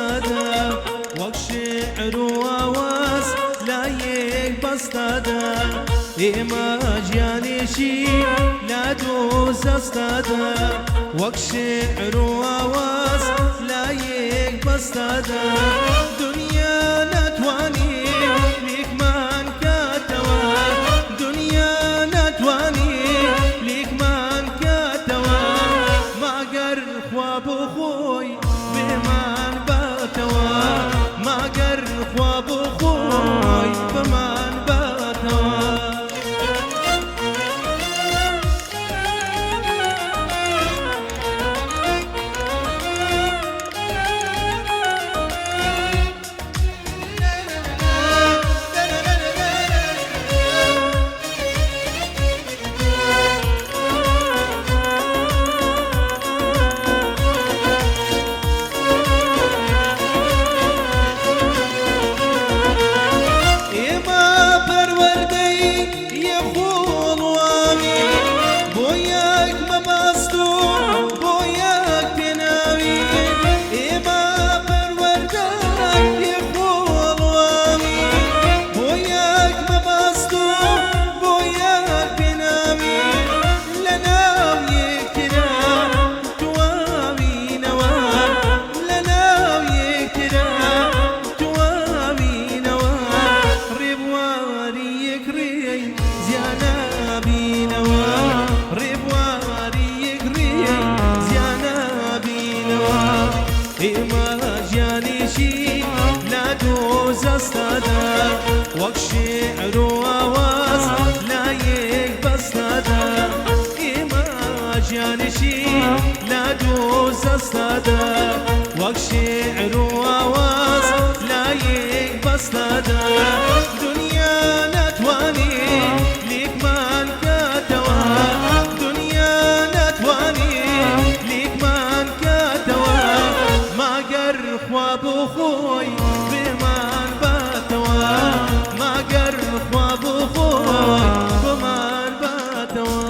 بستادا وەک شێعر و ئاواز لایەک بەستادا ئێمە گیانێکی لا دۆزەستادا وەک شێعر و ئاواز لایەک بەستادا دنیا ناتوانی لیکمان کاتەوە دنیا ناتوانی لیکمان کاتەوە ماگەر خوا بۆ خۆی بێمان باتەوە ماگەر خوا بۆ خۆی بمان باتەوە وەک شێعر و ئاواز لایەک بەستادا ئێمە گیانێکی لا دۆزەستادا وەک شێعر و ئاواز لایەک بەستادا دنیا ناتوانی لیکمان کاتەوە دنیا ناتوانی لیکمان کاتەوە ماگەر خوا بۆ خۆی بێمان باتەوە ماگەر خوا بۆ خۆی بمان باتەوە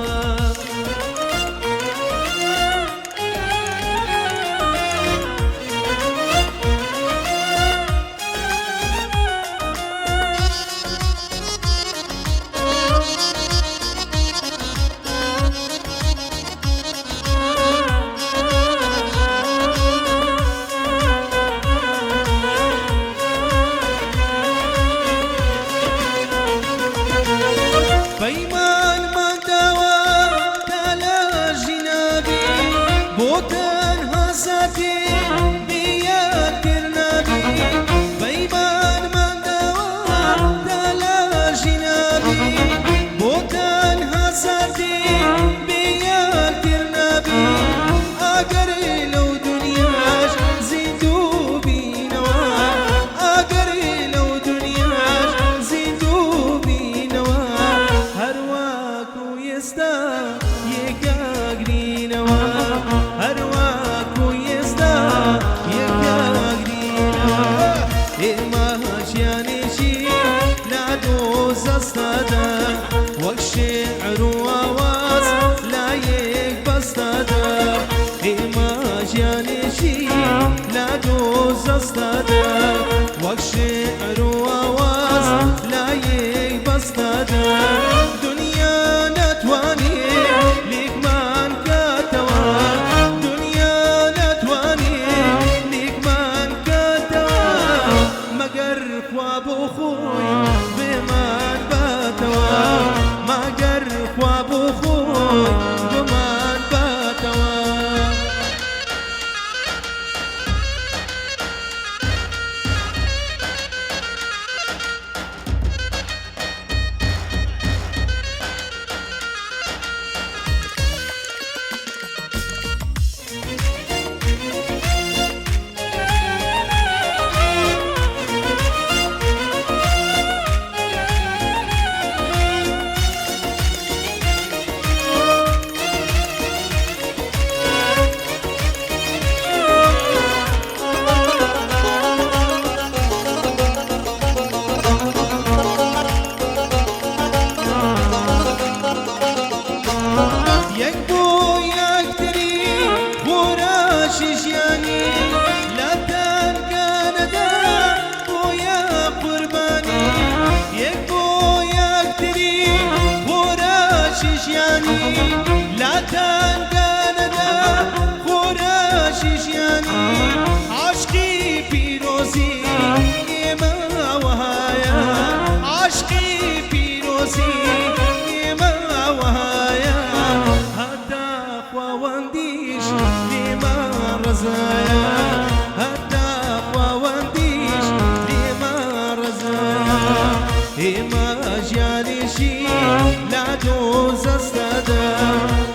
بەیمانمان داوە تا لە ژینابی بۆ تەنها زاتێ بێیادگر نابی بەیمانمان داوە تا لە ژینابی بۆ تەنها زاتێ بێیادگر نابی ئەگەر لەو دنیاش زیندوو بینەوە ئەگەر لەو دنیاش زیندوو بینەوە هەرواکو ئێستا یەکاگرینەوە هەرواکو ئێستا یەکاگرینەوە ئێمە گیانێکی لا دۆزەستادا وەک شێعر و ئاواز لایەک بەستادا ئێمە گیانێکی لا دۆزەستادا وەک شێعر و ئاواز لایەک بەستادا دنیا ناتوانی لیکمان کاتەوە دنیا ناتوانی لیکمان کاتەوە مەگەر خوا بۆ خۆی بێمان باتەوە مەگەر خوا بۆ خۆی بمان باتەوە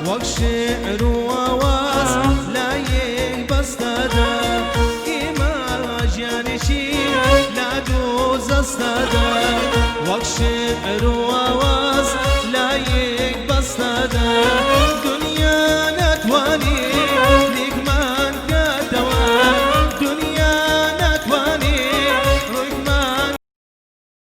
وەک شێعر و ئاواز لایەک بەستەدا ئێمە ژیانێکی لا دۆزەستەدا وەک شێعر و